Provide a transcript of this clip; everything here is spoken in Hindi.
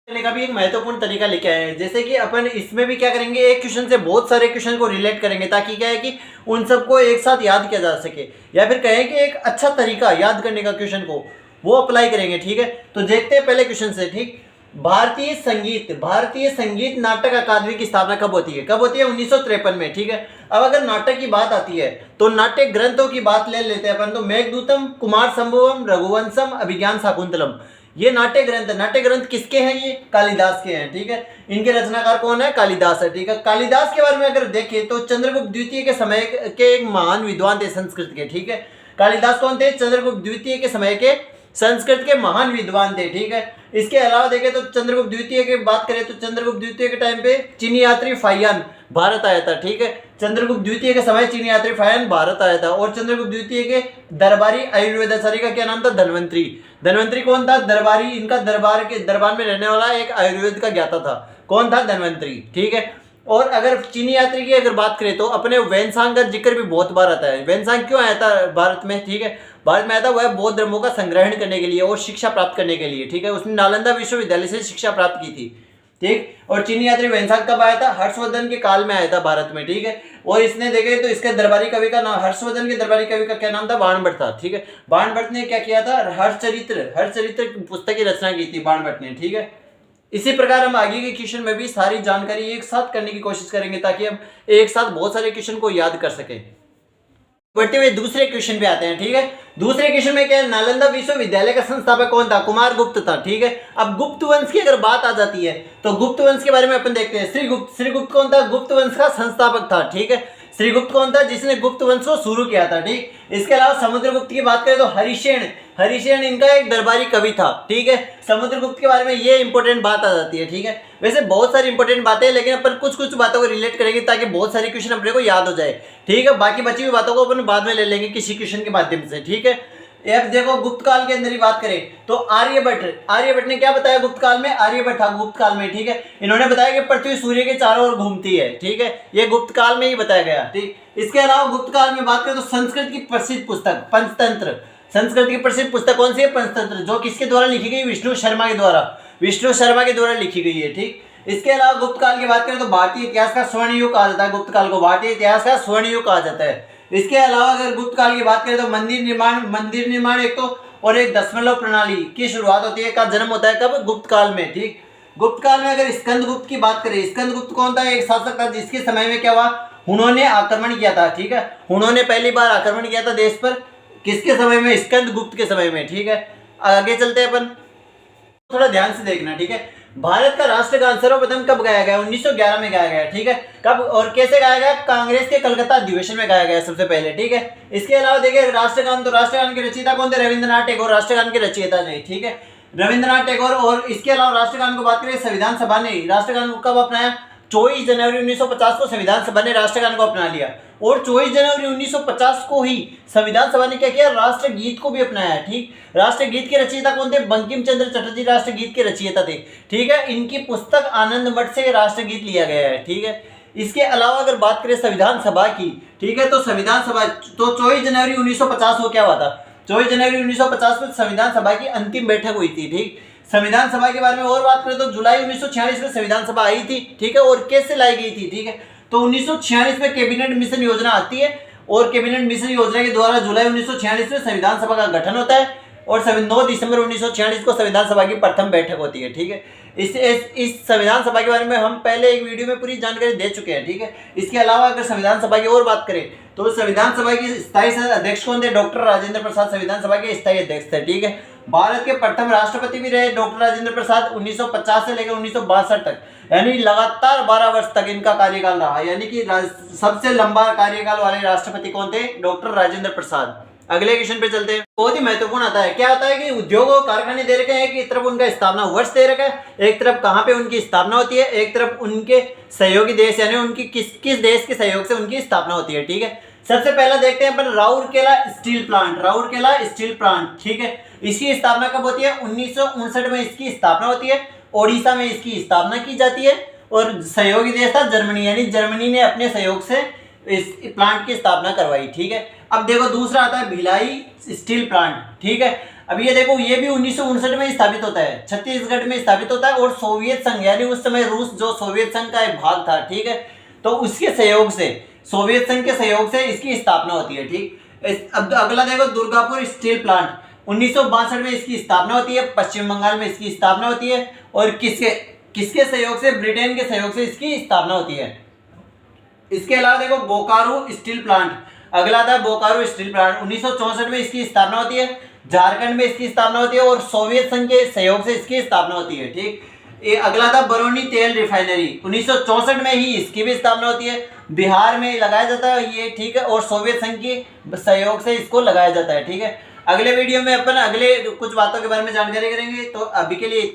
करने का भी एक महत्वपूर्ण तरीका लेके आए हैं। जैसे कि अपन इसमें भी क्या करेंगे, एक क्वेश्चन से बहुत सारे क्वेश्चन को रिलेट करेंगे, ताकि क्या है कि उन सबको एक साथ याद किया जा सके, या फिर कहें कि एक अच्छा तरीका याद करने का क्वेश्चन को वो अप्लाई करेंगे। ठीक है, तो देखते हैं पहले क्वेश्चन से। ठीक, भारतीय संगीत नाटक अकादमी की स्थापना कब होती है? कब होती है? 1953 में। ठीक है, अब अगर नाटक की बात आती है तो नाट्य ग्रंथों की बात ले लेते हैं अपन। तो मेघदूतम, कुमार संभवम, रघुवंशम, अभिज्ञान शाकुंतलम, ये नाट्य ग्रंथ किसके हैं? ये कालिदास के हैं। ठीक है, इनके रचनाकार कौन है? कालिदास है। ठीक है, कालिदास के बारे में अगर देखें तो चंद्रगुप्त द्वितीय के समय के एक महान विद्वान थे संस्कृत के। ठीक है, कालिदास कौन थे? चंद्रगुप्त द्वितीय के समय के संस्कृत के महान विद्वान थे। ठीक है, इसके अलावा देखें तो चंद्रगुप्त द्वितीय की बात करें तो चंद्रगुप्त द्वितीय के टाइम पे चीनी यात्री फाहियान भारत आया था। ठीक है, चंद्रगुप्त द्वितीय के समय चीनी यात्री फाहियान भारत आया था। और चंद्रगुप्त द्वितीय के दरबारी आयुर्वेदाचार्य का क्या नाम था? धन्वंतरी। धन्वंतरी कौन था? दरबारी, इनका दरबार में रहने वाला एक आयुर्वेद का ज्ञाता था। कौन था? धन्वंतरी। ठीक है, और अगर चीनी यात्री की अगर बात करें तो अपने वैनसांग का जिक्र भी बहुत बार आता है। वैनसांग क्यों आया था भारत में? ठीक है, भारत में आया था वह बौद्ध धर्मों का संग्रहण करने के लिए और शिक्षा प्राप्त करने के लिए। ठीक है, उसने नालंदा विश्वविद्यालय से शिक्षा प्राप्त की थी। ठीक, और चीनी यात्री वैनसांग कब आया था? हर्षवर्धन के काल में आया था भारत में। ठीक है, और इसने देखे तो इसके दरबारी कवि का नाम, हर्षवर्धन के दरबारी कवि का क्या नाम था? बाणभट्ट था। ठीक है, बाणभट्ट ने क्या किया था? हर्षचरित्र पुस्तक की रचना की थी बाणभट्ट ने। ठीक है, इसी प्रकार हम आगे के क्वेश्चन में भी सारी जानकारी एक साथ करने की कोशिश करेंगे, ताकि हम एक साथ बहुत सारे क्वेश्चन को याद कर सकें। बढ़ते हुए दूसरे क्वेश्चन पे आते हैं। ठीक है, दूसरे क्वेश्चन में क्या है? नालंदा विश्वविद्यालय का संस्थापक कौन था? कुमार गुप्त था। ठीक है, अब गुप्त वंश की अगर बात आ जाती है तो गुप्त वंश के बारे में अपन देखते हैं। श्रीगुप्त कौन था? गुप्त वंश का संस्थापक था। ठीक है, श्रीगुप्त कौन था? जिसने गुप्त वंश को शुरू किया था। ठीक, इसके अलावा समुद्रगुप्त की बात करें तो हरिशेन इनका एक दरबारी कवि था। ठीक है, समुद्रगुप्त के बारे में ये इंपॉर्टेंट बात आ जाती है। ठीक है, वैसे बहुत सारी इंपॉर्टेंट बातें हैं, लेकिन अपन कुछ बातों को रिलेट करेंगे ताकि बहुत सारे क्वेश्चन अपने को याद हो जाए। ठीक है, बाकी बची हुई बातों को अपन बाद में ले लेंगे किसी क्वेश्चन के माध्यम से। ठीक है, अब देखो गुप्त काल के अंदर ही बात करें तो आर्यभट्ट ने क्या बताया गुप्त काल में? आर्यभट्ट था गुप्त काल में। ठीक है, इन्होंने बताया कि पृथ्वी सूर्य के चारों ओर घूमती है। ठीक है, ये गुप्त काल में ही बताया गया। ठीक, इसके अलावा गुप्त काल में बात करें तो संस्कृत की प्रसिद्ध पुस्तक पंचतंत्र, संस्कृत की प्रसिद्ध पुस्तक कौन सी है? पंचतंत्र, जो किसके द्वारा लिखी गई? विष्णु शर्मा के द्वारा लिखी गई है। ठीक, इसके अलावा गुप्त काल की बात करें तो भारतीय इतिहास का स्वर्ण युग कहा जाता है। गुप्त काल को भारतीय इतिहास का स्वर्ण युग कहा जाता है। इसके अलावा अगर गुप्त काल की बात करें तो मंदिर निर्माण एक तो और एक दशमलव प्रणाली की शुरुआत होती है, का जन्म होता है कब? गुप्त काल में। ठीक, गुप्त काल में अगर स्कंदगुप्त की बात करें, स्कंदगुप्त कौन था? एक शासक था जिसके समय में क्या हुआ? हुनों ने आक्रमण किया था। ठीक है, हुनों ने पहली बार आक्रमण किया था देश पर, किसके समय में? स्कंदगुप्त के समय में। ठीक है, आगे चलते हैं अपन, थोड़ा ध्यान से देखना। ठीक है, भारत का राष्ट्रगान सर्वप्रथम कब गाया गया? 1911 में गाया गया। ठीक है, कब और कैसे गाया गया? कांग्रेस के कलकत्ता अधिवेशन में गाया गया सबसे पहले। ठीक है, इसके अलावा देखिए राष्ट्रगान के रचयिता कौन थे? रविंद्रनाथ टैगोर राष्ट्रगान के रचयिता थे। ठीक है, रविंद्रनाथ टैगोर। और इसके अलावा राष्ट्रगान को बात करें, संविधान सभा ने राष्ट्रगान को कब अपनाया? 24 जनवरी 1950 को संविधान सभा ने राष्ट्रगान को अपना लिया। और 24 जनवरी 1950 को ही संविधान सभा ने क्या किया? राष्ट्रगीत को भी अपनाया। ठीक, राष्ट्रगीत के रचयिता कौन थे? बंकिम चंद्र चटर्जी राष्ट्रगीत के रचयिता थे। ठीक है, इनकी पुस्तक आनंद मठ से राष्ट्रगीत लिया गया है। ठीक है, इसके अलावा अगर बात करें संविधान सभा की, ठीक है, तो संविधान सभा तो 24 जनवरी 1950 को क्या हुआ था? 24 जनवरी 1950 को संविधान सभा की अंतिम बैठक हुई थी। ठीक, संविधान सभा के बारे में और बात करें तो जुलाई 1946 में संविधान सभा आई थी। ठीक है, और कैसे लाई गई थी? ठीक है, तो 1946 में कैबिनेट मिशन योजना आती है, और कैबिनेट मिशन योजना के द्वारा जुलाई 1946 में संविधान सभा का गठन होता है, और 9 दिसंबर 1946 को संविधान सभा की प्रथम बैठक होती है। ठीक है, इस संविधान सभा के बारे में हम पहले एक वीडियो में पूरी जानकारी दे चुके हैं। ठीक है, इसके अलावा अगर संविधान सभा की और बात करें तो संविधान सभा की स्थायी अध्यक्ष कौन थे? डॉक्टर राजेंद्र प्रसाद संविधान सभा के स्थायी अध्यक्ष थे। ठीक है, भारत के प्रथम राष्ट्रपति भी रहे डॉक्टर राजेंद्र प्रसाद 1950 से लेकर 1962 तक, यानी लगातार 12 वर्ष तक इनका कार्यकाल रहा। यानी कि सबसे लंबा कार्यकाल वाले राष्ट्रपति कौन थे? डॉक्टर राजेंद्र प्रसाद। अगले क्वेश्चन पे चलते हैं, बहुत ही महत्वपूर्ण आता है। क्या आता है कि उद्योग और कारखाने दे रखे हैं, एक तरफ उनका स्थापना वर्ष दे रखा है, एक तरफ कहाँ पे उनकी स्थापना होती है, एक तरफ उनके सहयोगी देश यानी उनकी किस देश के सहयोग से उनकी स्थापना होती है। ठीक है, सबसे पहला देखते हैं अपन राउरकेला स्टील प्लांट। ठीक है, इसकी स्थापना कब होती है? 1959 में इसकी स्थापना होती है। ओडिशा में इसकी स्थापना की जाती है, और सहयोगी देश था जर्मनी, यानी जर्मनी ने अपने सहयोग से इस प्लांट की स्थापना करवाई। ठीक है, अब देखो दूसरा आता है भिलाई स्टील प्लांट। ठीक है, अब ये देखो, ये भी 1959 में स्थापित होता है, छत्तीसगढ़ में स्थापित होता है, और सोवियत संघ यानी उस समय रूस जो सोवियत संघ का एक भाग था, ठीक है, तो उसके सहयोग से, सोवियत संघ के सहयोग से इसकी स्थापना होती है, ठीक। अब अगला देखो, दुर्गापुर स्टील प्लांट, 1962 में इसकी स्थापना होती है, पश्चिम बंगाल में इसकी स्थापना होती है, और किसके किसके सहयोग से, ब्रिटेन के सहयोग से इसकी स्थापना होती है। इसके अलावा देखो बोकारो स्टील प्लांट, अगला था बोकारो स्टील प्लांट, 1964 में इसकी स्थापना होती है, झारखंड में इसकी स्थापना होती है, और सोवियत संघ के सहयोग से इसकी स्थापना होती है, ठीक। ये अगला था बरौनी तेल रिफाइनरी, 1964 में ही इसकी भी स्थापना होती है, बिहार में लगाया जाता है ये, ठीक है, और सोवियत संघ के सहयोग से इसको लगाया जाता है, ठीक है। अगले वीडियो में अपन अगले कुछ बातों के बारे में जानकारी करेंगे, तो अभी के लिए इतना।